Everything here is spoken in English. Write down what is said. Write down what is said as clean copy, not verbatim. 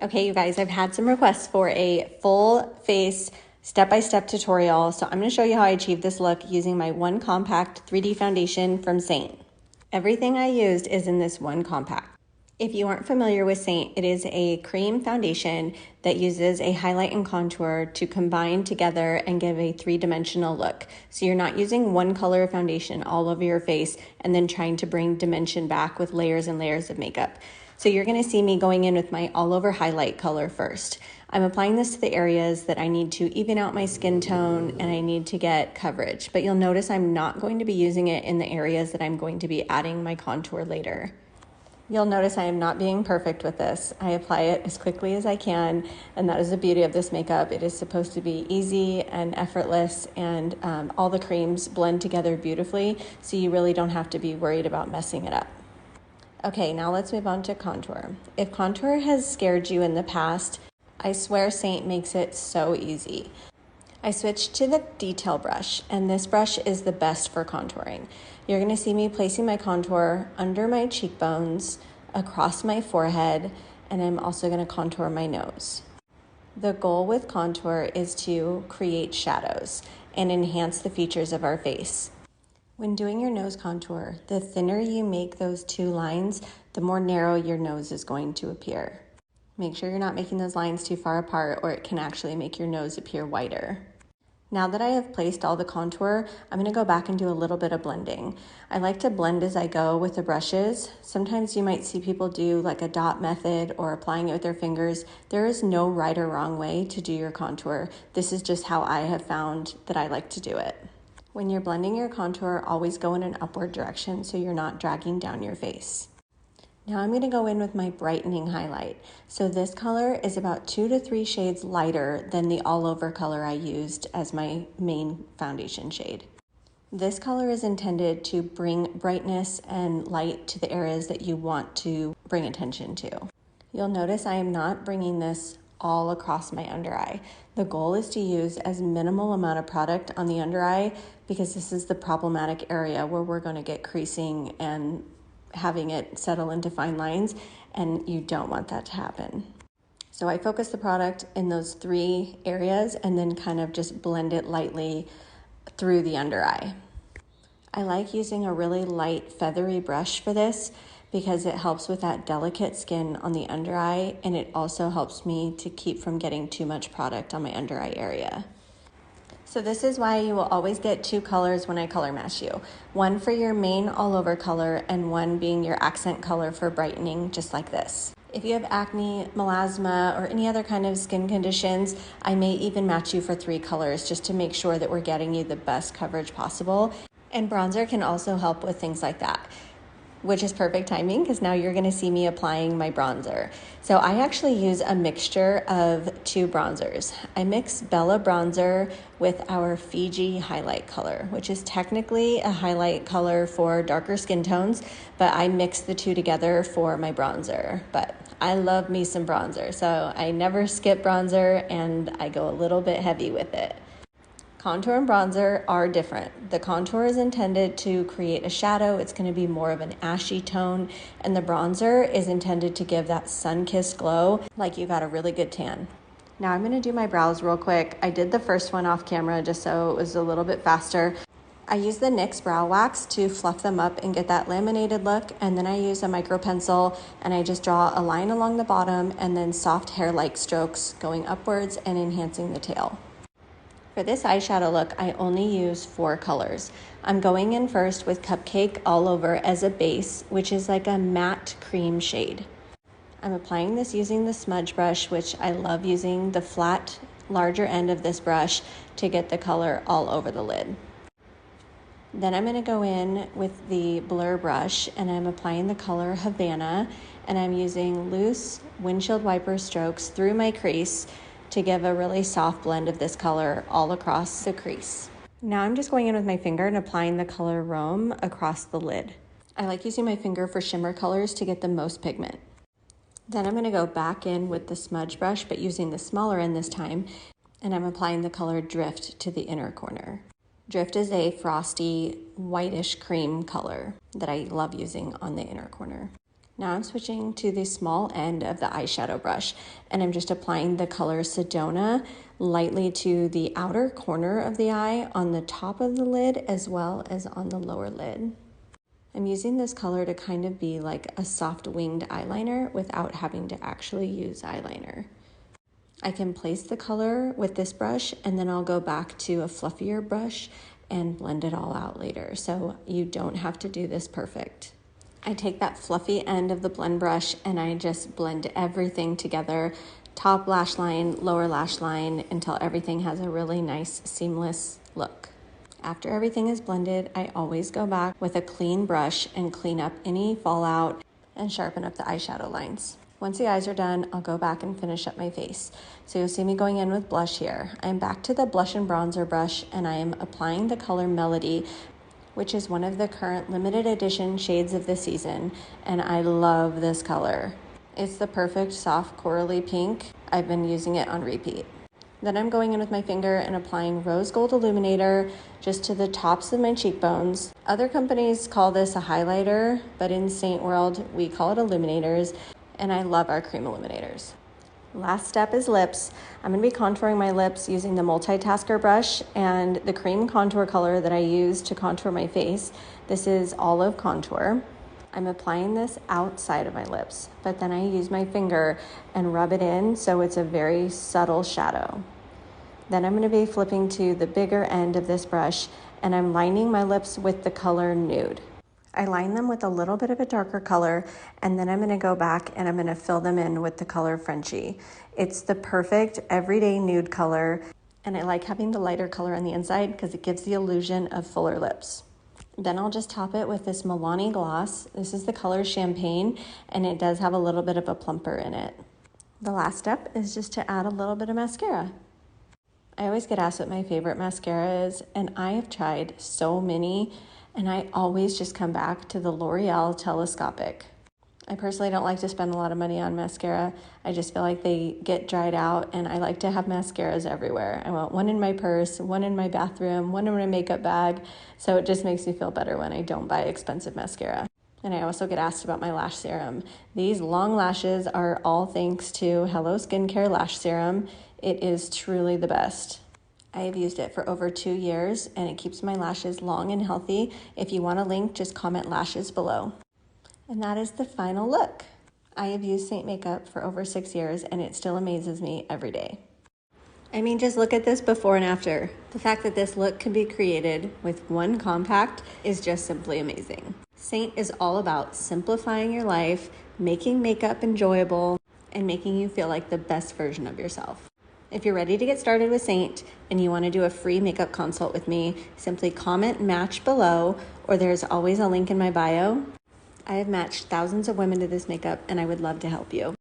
Okay, you guys, I've had some requests for a full face step-by-step tutorial, so I'm going to show you how I achieve this look using my one compact 3D foundation from Seint. Everything I used is in this one compact. If you aren't familiar with Seint, it is a cream foundation that uses a highlight and contour to combine together and give a three-dimensional look. So you're not using one color of foundation all over your face and then trying to bring dimension back with layers and layers of makeup. So you're going to see me going in with my all-over highlight color first. I'm applying this to the areas that I need to even out my skin tone and I need to get coverage. But you'll notice I'm not going to be using it in the areas that I'm going to be adding my contour later. You'll notice I am not being perfect with this. I apply it as quickly as I can, and that is the beauty of this makeup. It is supposed to be easy and effortless, and all the creams blend together beautifully, so you really don't have to be worried about messing it up. Okay, now let's move on to contour. If contour has scared you in the past, I swear Seint makes it so easy. I switched to the detail brush, and this brush is the best for contouring. You're going to see me placing my contour under my cheekbones, across my forehead, and I'm also going to contour my nose. The goal with contour is to create shadows and enhance the features of our face. When doing your nose contour, the thinner you make those two lines, the more narrow your nose is going to appear. Make sure you're not making those lines too far apart or it can actually make your nose appear wider. Now that I have placed all the contour, I'm going to go back and do a little bit of blending. I like to blend as I go with the brushes. Sometimes you might see people do like a dot method or applying it with their fingers. There is no right or wrong way to do your contour. This is just how I have found that I like to do it. When you're blending your contour, always go in an upward direction so you're not dragging down your face. Now I'm going to go in with my brightening highlight. So this color is about 2 to 3 shades lighter than the all over color I used as my main foundation shade. This color is intended to bring brightness and light to the areas that you want to bring attention to. You'll notice I am not bringing this all across my under eye. The goal is to use as minimal amount of product on the under eye because this is the problematic area where we're going to get creasing and having it settle into fine lines, and you don't want that to happen. So I focus the product in those 3 areas and then kind of just blend it lightly through the under eye. I like using a really light feathery brush for this because it helps with that delicate skin on the under eye, and it also helps me to keep from getting too much product on my under eye area. So this is why you will always get 2 colors when I color match you. One for your main all over color and one being your accent color for brightening, just like this. If you have acne, melasma, or any other kind of skin conditions, I may even match you for 3 colors just to make sure that we're getting you the best coverage possible. And bronzer can also help with things like that, which is perfect timing because now you're going to see me applying my bronzer. So I actually use a mixture of 2 bronzers. I mix Bella bronzer with our Fiji highlight color, which is technically a highlight color for darker skin tones, but I mix the 2 together for my bronzer. But I love me some bronzer, so I never skip bronzer and I go a little bit heavy with it. Contour and bronzer are different. The contour is intended to create a shadow. It's going to be more of an ashy tone, and the bronzer is intended to give that sun-kissed glow like you got a really good tan. Now I'm going to do my brows real quick. I did the first one off camera just so it was a little bit faster. I use the NYX brow wax to fluff them up and get that laminated look, and then I use a micro pencil and I just draw a line along the bottom and then soft hair-like strokes going upwards and enhancing the tail. For this eyeshadow look, I only use 4 colors. I'm going in first with Cupcake All Over as a base, which is like a matte cream shade. I'm applying this using the smudge brush, which I love using the flat, larger end of this brush to get the color all over the lid. Then I'm going to go in with the blur brush and I'm applying the color Havana, and I'm using loose windshield wiper strokes through my crease to give a really soft blend of this color all across the crease. Now I'm just going in with my finger and applying the color Rome across the lid. I like using my finger for shimmer colors to get the most pigment. Then I'm going to go back in with the smudge brush, but using the smaller end this time, and I'm applying the color Drift to the inner corner. Drift is a frosty, whitish cream color that I love using on the inner corner. Now I'm switching to the small end of the eyeshadow brush, and I'm just applying the color Sedona lightly to the outer corner of the eye, on the top of the lid, as well as on the lower lid. I'm using this color to kind of be like a soft winged eyeliner without having to actually use eyeliner. I can place the color with this brush, and then I'll go back to a fluffier brush and blend it all out later, so you don't have to do this perfect. I take that fluffy end of the blend brush and I just blend everything together, top lash line, lower lash line, until everything has a really nice seamless look. After everything is blended, I always go back with a clean brush and clean up any fallout and sharpen up the eyeshadow lines. Once the eyes are done, I'll go back and finish up my face. So you'll see me going in with blush here. I'm back to the blush and bronzer brush, and I am applying the color Melody, which is one of the current limited edition shades of the season, and I love this color. It's the perfect soft corally pink. I've been using it on repeat. Then I'm going in with my finger and applying rose gold illuminator just to the tops of my cheekbones. Other companies call this a highlighter, but in Seint world, we call it illuminators, and I love our cream illuminators. Last step is lips. I'm going to be contouring my lips using the multitasker brush and the cream contour color that I use to contour my face. This is Olive Contour. I'm applying this outside of my lips, but then I use my finger and rub it in so it's a very subtle shadow. Then I'm going to be flipping to the bigger end of this brush, and I'm lining my lips with the color Nude. I line them with a little bit of a darker color, and then I'm going to go back and I'm going to fill them in with the color Frenchie. It's the perfect everyday nude color, and I like having the lighter color on the inside because it gives the illusion of fuller lips. Then I'll just top it with this Milani gloss. This is the color Champagne, and it does have a little bit of a plumper in it. The last step is just to add a little bit of mascara. I always get asked what my favorite mascara is, and I have tried so many, and I always just come back to the L'Oreal Telescopic. I personally don't like to spend a lot of money on mascara. I just feel like they get dried out, and I like to have mascaras everywhere. I want one in my purse, one in my bathroom, one in my makeup bag, so it just makes me feel better when I don't buy expensive mascara. And I also get asked about my lash serum. These long lashes are all thanks to Hello Skincare Lash Serum. It is truly the best. I have used it for over 2 years, and it keeps my lashes long and healthy. If you want a link, just comment lashes below. And that is the final look. I have used Seint makeup for over 6 years, and it still amazes me every day. I mean, just look at this before and after. The fact that this look can be created with one compact is just simply amazing. Seint is all about simplifying your life, making makeup enjoyable, and making you feel like the best version of yourself. If you're ready to get started with Seint and you want to do a free makeup consult with me, simply comment match below, or there's always a link in my bio. I have matched thousands of women to this makeup, and I would love to help you.